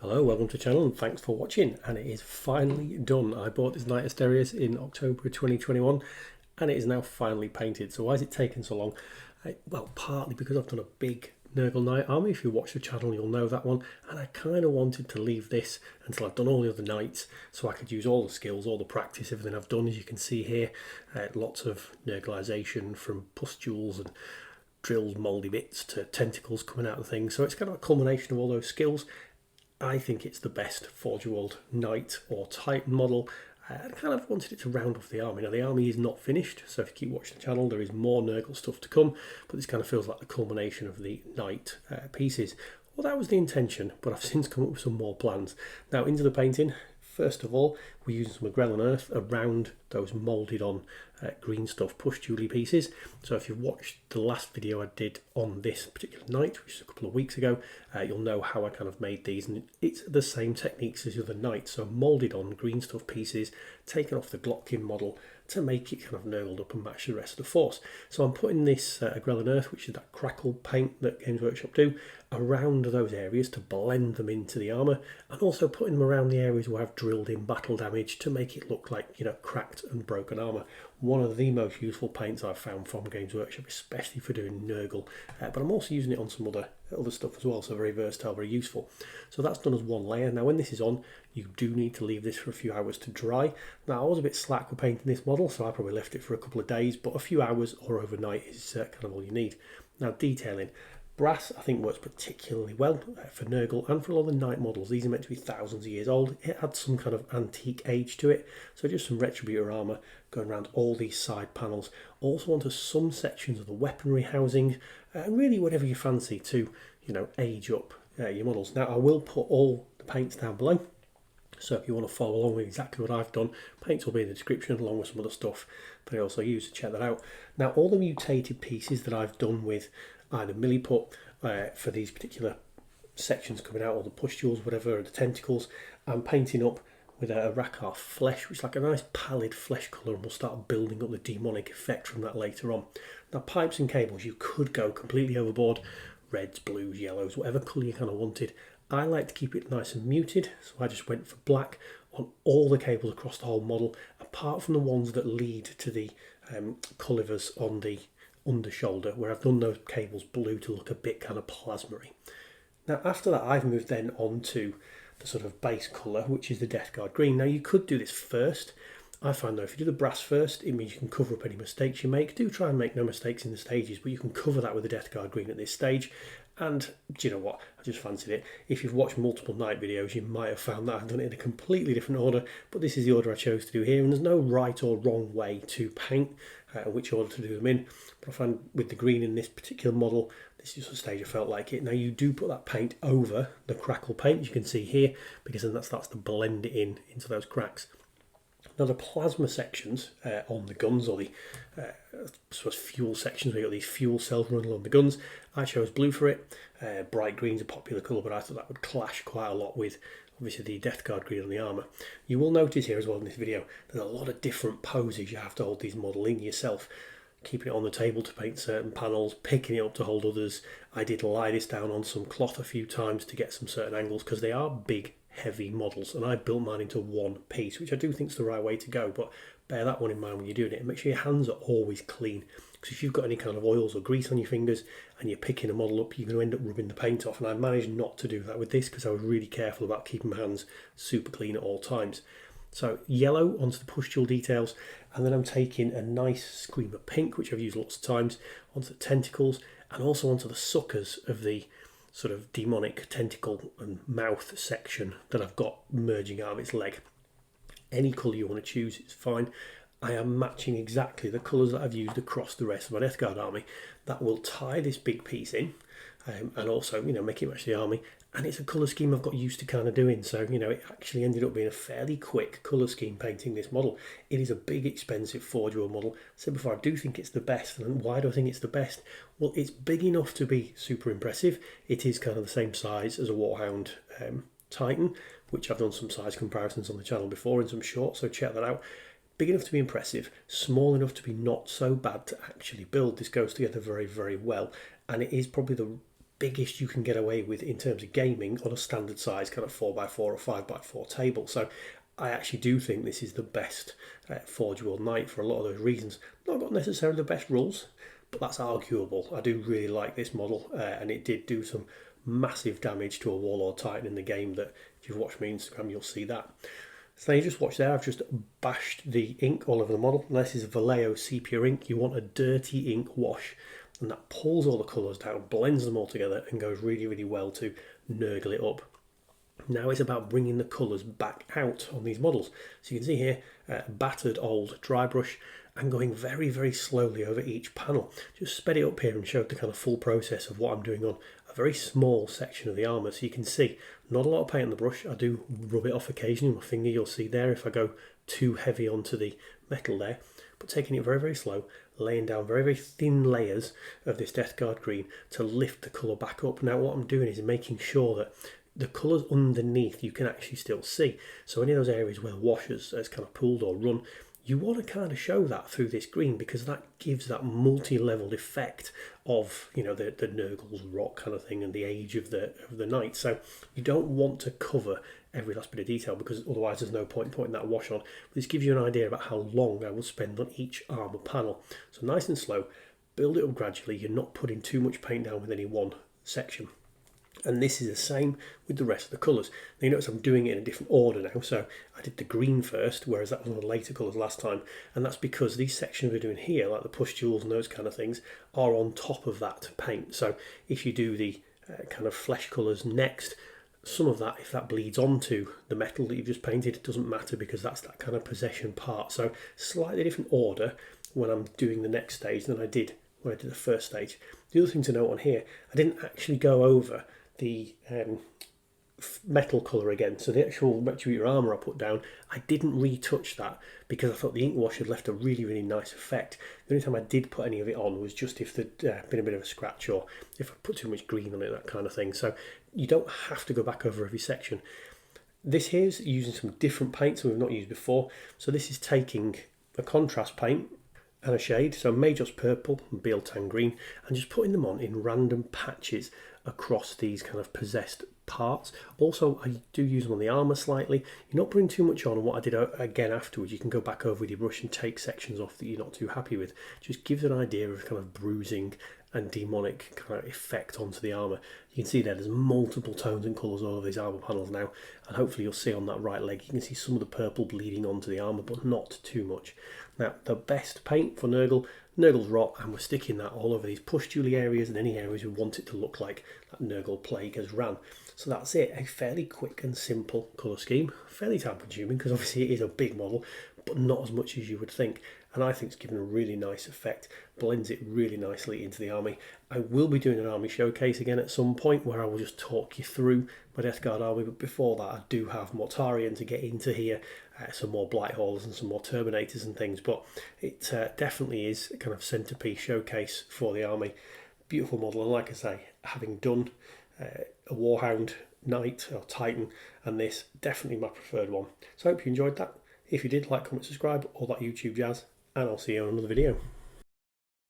Hello, welcome to the channel and thanks for watching. And it is finally done. I bought this knight Asterius in October 2021 and it is now finally painted. So why has it taken so long? Well, partly because I've done a big nurgle knight army. If you watch the channel you'll know that one, and I kind of wanted to leave this until I've done all the other knights so I could use all the skills, all the practice, everything I've done. As you can see here, lots of nurgleization from pustules and drills, mouldy bits to tentacles coming out of things. So it's kind of a culmination of all those skills. I think it's the best Forge World Knight or Titan model. I kind of wanted it to round off the army. Now the army is not finished, so if you keep watching the channel there is more Nurgle stuff to come, but this kind of feels like the culmination of the Knight pieces. Well, that was the intention, but I've since come up with some more plans. Now into the painting. First of all, we're using some Nurgle earth around those moulded on green stuff pustule pieces. So if you've watched the last video I did on this particular knight, which is a couple of weeks ago, you'll know how I kind of made these, and it's the same techniques as the other knights. So moulded on green stuff pieces, taken off the Glockin model to make it kind of nurgled up and match the rest of the force. So I'm putting this Nurgle earth, which is that crackle paint that Games Workshop do, around those areas to blend them into the armour, and also putting them around the areas where I've drilled in battle damage to make it look like, you know, cracked and broken armour. One of the most useful paints I've found from Games Workshop, especially for doing Nurgle, but I'm also using it on some other stuff as well, so very versatile, very useful. So that's done as one layer. Now when this is on, you do need to leave this for a few hours to dry. Now I was a bit slack with painting this model, so I probably left it for a couple of days, but a few hours or overnight is kind of all you need. Now detailing. Brass, I think, works particularly well for Nurgle and for a lot of the knight models. These are meant to be thousands of years old. It adds some kind of antique age to it. So just some Retributor armour going around all these side panels. Also onto some sections of the weaponry housing, and really whatever you fancy to, you know, age up your models. Now I will put all the paints down below. So if you want to follow along with exactly what I've done, paints will be in the description along with some other stuff that I also use to check that out. Now all the mutated pieces that I've done with either milliput for these particular sections coming out, or the pustules, whatever, or the tentacles, I'm painting up with a Rakar flesh, which is like a nice pallid flesh colour, and we'll start building up the demonic effect from that later on. Now pipes and cables, you could go completely overboard, reds, blues, yellows, whatever colour you kind of wanted. I like to keep it nice and muted, so I just went for black on all the cables across the whole model, apart from the ones that lead to the collivers on the under shoulder, where I've done those cables blue to look a bit kind of plasma-y. Now after that I've moved then on to the sort of base colour, which is the Death Guard green. Now you could do this first. I find though if you do the brass first, it means you can cover up any mistakes you make. Do try and make no mistakes in the stages, but you can cover that with the Death Guard green at this stage. And do you know what, I just fancied it. If you've watched multiple night videos you might have found that I've done it in a completely different order, but this is the order I chose to do here, and there's no right or wrong way to paint which order to do them in. But I find with the green in this particular model, this is the stage I felt like it. Now you do put that paint over the crackle paint, as you can see here, because then that starts to blend it in into those cracks. Now the plasma sections on the guns, or the sort of fuel sections where you've got these fuel cells running along the guns, I chose blue for it. Bright green's a popular colour, but I thought that would clash quite a lot with obviously the Death Guard green on the armour. You will notice here as well in this video, there's a lot of different poses you have to hold these model in yourself. Keeping it on the table to paint certain panels, picking it up to hold others. I did lie this down on some cloth a few times to get some certain angles, because they are big, heavy models, and I built mine into one piece, which I do think is the right way to go, but bear that one in mind when you're doing it, and make sure your hands are always clean, because if you've got any kind of oils or grease on your fingers and you're picking a model up, you're going to end up rubbing the paint off. And I managed not to do that with this because I was really careful about keeping my hands super clean at all times. So yellow onto the pustule details, and then I'm taking a nice screamer pink, which I've used lots of times, onto the tentacles, and also onto the suckers of the sort of demonic tentacle and mouth section that I've got merging out of its leg. Any colour you want to choose is fine. I am matching exactly the colours that I've used across the rest of my Death Guard army. That will tie this big piece in, and also, you know, make it match the army. And it's a colour scheme I've got used to kind of doing, so, you know, it actually ended up being a fairly quick colour scheme painting this model. It is a big, expensive Forge World model. I said before, I do think it's the best. And why do I think it's the best? Well, it's big enough to be super impressive. It is kind of the same size as a Warhound Titan, which I've done some size comparisons on the channel before in some shorts, so check that out. Big enough to be impressive, small enough to be not so bad to actually build. This goes together very, very well, and it is probably the biggest you can get away with in terms of gaming on a standard size kind of 4x4 or 5x4 table. So I actually do think this is the best Forge World Knight for a lot of those reasons. Not got necessarily the best rules, but that's arguable. I do really like this model, and it did do some massive damage to a Warlord Titan in the game that if you've watched my Instagram you'll see that. So now you just watch there, I've just bashed the ink all over the model. And this is Vallejo Sepia ink. You want a dirty ink wash, and that pulls all the colours down, blends them all together, and goes really, really well to nurgle it up. Now it's about bringing the colours back out on these models. So you can see here, battered old dry brush, and going very, very slowly over each panel. Just sped it up here and showed the kind of full process of what I'm doing on a very small section of the armour. So you can see not a lot of paint on the brush. I do rub it off occasionally with my finger, you'll see there if I go too heavy onto the metal there, but taking it very, very slow, laying down very, very thin layers of this Death Guard green to lift the colour back up. Now what I'm doing is making sure that the colours underneath you can actually still see. So any of those areas where the wash has kind of pooled or run, you want to kind of show that through this green, because that gives that multi-leveled effect of, you know, the Nurgle's rock kind of thing and the age of the knight. So you don't want to cover every last bit of detail, because otherwise there's no point in putting that wash on. But this gives you an idea about how long I will spend on each armour panel. So nice and slow, build it up gradually. You're not putting too much paint down with any one section. And this is the same with the rest of the colours. Now you notice I'm doing it in a different order now. So I did the green first, whereas that was one of the later colours last time. And that's because these sections we're doing here, like the pustules and those kind of things, are on top of that paint. So if you do the kind of flesh colours next, some of that, if that bleeds onto the metal that you've just painted, it doesn't matter, because that's that kind of possession part. So slightly different order when I'm doing the next stage than I did when I did the first stage. The other thing to note on here, I didn't actually go over the metal colour again. So the actual Retributor armour I put down, I didn't retouch that because I thought the ink wash had left a really, really nice effect. The only time I did put any of it on was just if there'd been a bit of a scratch, or if I put too much green on it, that kind of thing. So you don't have to go back over every section. This here's using some different paints that we've not used before. So this is taking a contrast paint and a shade, so Major's purple and Bealtan green, and just putting them on in random patches across these kind of possessed parts. Also, I do use them on the armour slightly. You're not putting too much on, and what I did again afterwards, you can go back over with your brush and take sections off that you're not too happy with. Just gives an idea of kind of bruising and demonic kind of effect onto the armour. You can see there's multiple tones and colours all over these armour panels now, and hopefully you'll see on that right leg, you can see some of the purple bleeding onto the armour, but not too much. Now, the best paint for Nurgle's Rot, and we're sticking that all over these pustule areas and any areas we want it to look like that Nurgle plague has ran. So that's it, a fairly quick and simple colour scheme, fairly time consuming because obviously it is a big model, but not as much as you would think. And I think it's given a really nice effect, blends it really nicely into the army. I will be doing an army showcase again at some point where I will just talk you through my Death Guard army, but before that I do have Mortarion to get into here, some more Blighthauls and some more Terminators and things, but it definitely is a kind of centrepiece showcase for the army. Beautiful model, and like I say, having done a Warhound Knight or Titan and this, definitely my preferred one. So I hope you enjoyed that. If you did, like, comment, subscribe, all that YouTube jazz, and I'll see you on another video.